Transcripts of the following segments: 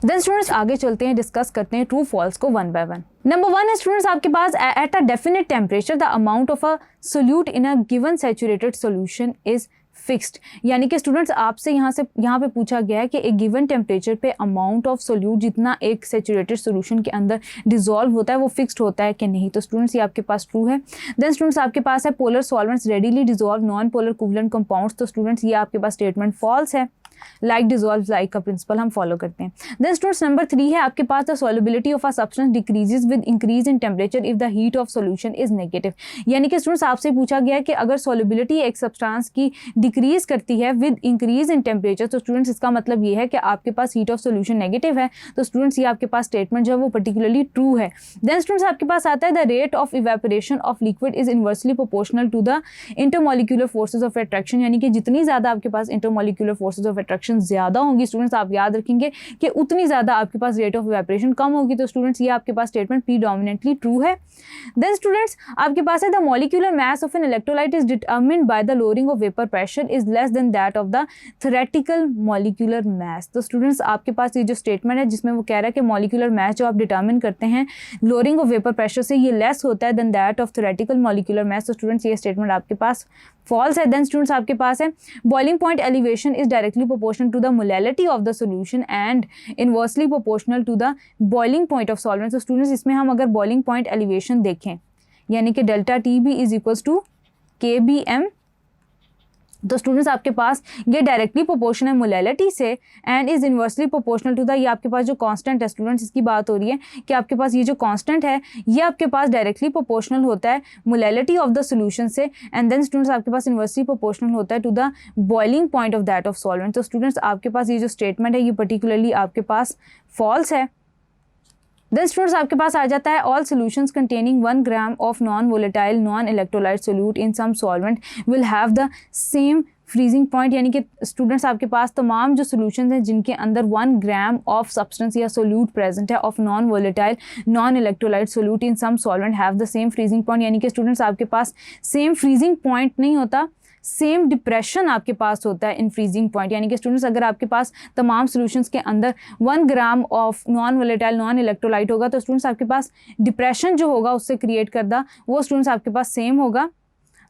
Then students आगे चलते हैं, डिस्कस करते हैं ट्रू फॉल्स को वन बाय वन। नंबर 1 है स्टूडेंट्स आपके पास at a definite temperature the amount of a solute in a given saturated solution is fixed. यानी कि स्टूडेंट्स आपसे यहाँ पे पूछा गया है कि एक गिवन टेम्परेचर पे अमाउंट ऑफ सोल्यूट जितना एक सैचुरेटेड सोल्यूशन के अंदर डिसॉल्व होता है वो फिक्स्ड होता है कि नहीं। तो स्टूडेंट्स ये आपके पास ट्रू है। देन स्टूडेंट्स आपके पास है polar solvents readily dissolve non polar covalent compounds. तो स्टूडेंट्स ये आपके पास स्टेटमेंट फॉल्स है। लाइक डिसॉल्व लाइक का प्रिंसिपल हम फॉलो करते हैं। देन स्टूडेंट्स नंबर 3 है आपके पास the solubility of a substance decreases with increase in temperature if the heat of solution is negative. यानी कि स्टूडेंट्स आपसे पूछा गया है कि अगर सॉल्युबिलिटी एक सब्सटेंस की डिक्रीज करती है विद इंक्रीज इन टेम्परेचर, तो स्टूडेंट्स इसका मतलब ये है कि आपके पास हीट ऑफ सॉल्यूशन नेगेटिव है। तो स्टूडेंट्स ये आपके पास स्टेटमेंट जो है वो पर्टिकुलरली ट्रू है। देन स्टूडेंट्स आपके पास आता है the rate of evaporation of liquid is inversely proportional to the intermolecular forces of attraction. यानी कि जितनी ज्यादा आपके पास इंटरमोलिक्यूलर फोर्सेज ऑफ अट्रैक्शन ज्यादा होंगी स्टूडेंट्स आप याद रखेंगे कि उतनी ज्यादा आपके पास रेट ऑफ इवेपोरेशन कम होगी। तो स्टूडेंट्स ये आपके पास स्टेटमेंट प्रीडोमिनेंटली ट्रू है। देन स्टूडेंट्स आपके पास है the molecular mass of an electrolyte is determined by the lowering of vapour pressure is less than that of the theoretical molecular mass. तो स्टूडेंट्स आपके पास ये जो स्टेटमेंट है जिसमें वो कह रहा है कि मॉलिक्यूलर मास जो आप डिटरमिन करते हैं लोअरिंग ऑफ वेपर प्रेशर से ये लेस होता है then that of theoretical molecular mass. तो स्टूडेंट्स ये स्टेटमेंट आपके पास फॉल्स है। देन स्टूडेंट्स आपके पास है boiling point elevation is directly proportional to the molality of the solution and inversely proportional to the boiling point of solvent. तो students इसमें हम अगर बॉइलिंग पॉइंट एलिवेशन देखें यानी कि delta T B is equals to K B M, तो students आपके पास ये डायरेक्टली प्रोपोर्शनल है मोलैलिटी से and is inversely proportional to the, ये आपके पास जो कांस्टेंट है स्टूडेंट्स इसकी बात हो रही है कि आपके पास ये जो कांस्टेंट है ये आपके पास डायरेक्टली प्रोपोर्शनल होता है मोलैलिटी ऑफ द सॉल्यूशन से एंड देन स्टूडेंट्स आपके पास इनवर्सली प्रोपोर्शनल होता है to the boiling point of that of solvent. तो स्टूडेंट्स आपके पास ये जो स्टेटमेंट है ये पर्टिकुलरली आपके पास फॉल्स है। देन स्टूडेंट्स आपके पास आ जाता है all solutions containing 1 gram of non volatile non electrolyte solute in some solvent will have the same freezing point. यानी कि स्टूडेंट्स आपके पास तमाम जो सॉल्यूशंस हैं जिनके अंदर 1 ग्राम ऑफ सब्सटेंस या सोल्यूट प्रेजेंट है of non volatile non electrolyte solute in some solvent have the same freezing point. यानी कि स्टूडेंट्स आपके पास सेम फ्रीजिंग पॉइंट नहीं होता, सेम डिप्रेशन आपके पास होता है इन फ्रीजिंग पॉइंट। यानी कि स्टूडेंट्स अगर आपके पास तमाम सॉल्यूशंस के अंदर 1 gram of non volatile non electrolyte होगा तो स्टूडेंट्स आपके पास डिप्रेशन जो होगा उससे क्रिएट करदा वो स्टूडेंट्स आपके पास सेम होगा।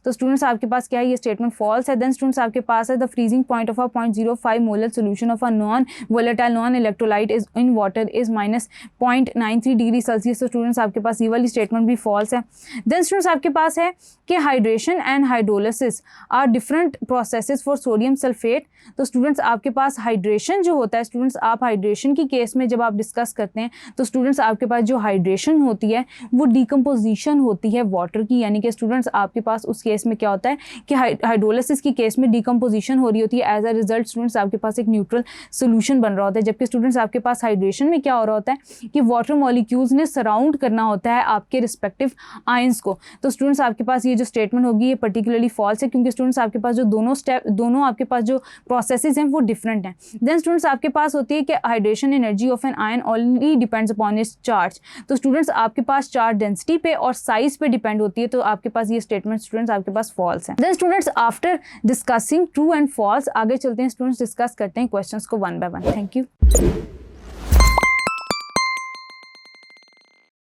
तो स्टूडेंट्स आपके पास क्या है ये स्टेटमेंट फॉल्स है। देन स्टूडेंट्स आपके पास है the freezing point of a 0.05 molar solution of a non volatile non electrolyte is in water is -0.93 degree Celsius. तो स्टूडेंट्स आपके पास ये वाली स्टेटमेंट भी फॉल्स है। देन स्टूडेंट्स आपके पास है कि hydration and hydrolysis are different processes for sodium sulphate. तो स्टूडेंट्स आपके पास हाइड्रेशन जो होता है स्टूडेंट्स आप हाइड्रेशन की केस में जब आप डिस्कस करते हैं तो स्टूडेंट्स आपके पास जो हाइड्रेशन होती है वो डिकम्पोजिशन होती है वाटर की। यानी कि स्टूडेंट्स आपके पास उस केस में क्या होता है कि हाइड्रोलिसिस की केस में डिकम्पोजिशन हो रही होती है, एज अ रिजल्ट स्टूडेंट्स आपके पास एक न्यूट्रल सोल्यूशन बन रहा होता है। जबकि स्टूडेंट्स आपके पास हाइड्रेशन में क्या हो रहा होता है कि वाटर मॉलिक्यूल्स ने सराउंड करना होता है आपके रिस्पेक्टिव आयंस को। तो स्टूडेंट्स आपके पास ये जो स्टेटमेंट होगी ये पर्टिकुलरली फॉल्स है क्योंकि स्टूडेंट्स आपके पास जो दोनों आपके पास जो प्रोसेसेस हैं वो डिफरेंट हैं। देन स्टूडेंट्स आपके पास होती है कि hydration energy of an ion only depends upon its charge. तो स्टूडेंट्स आपके पास चार्ज डेंसिटी पे और साइज पे डिपेंड होती है। तो आपके पास ये स्टेटमेंट स्टूडेंट्स आपके पास फॉल्स है। Then students after discussing true and false आगे चलते हैं स्टूडेंट्स डिस्कस करते हैं क्वेश्चंस को one by one. Thank you.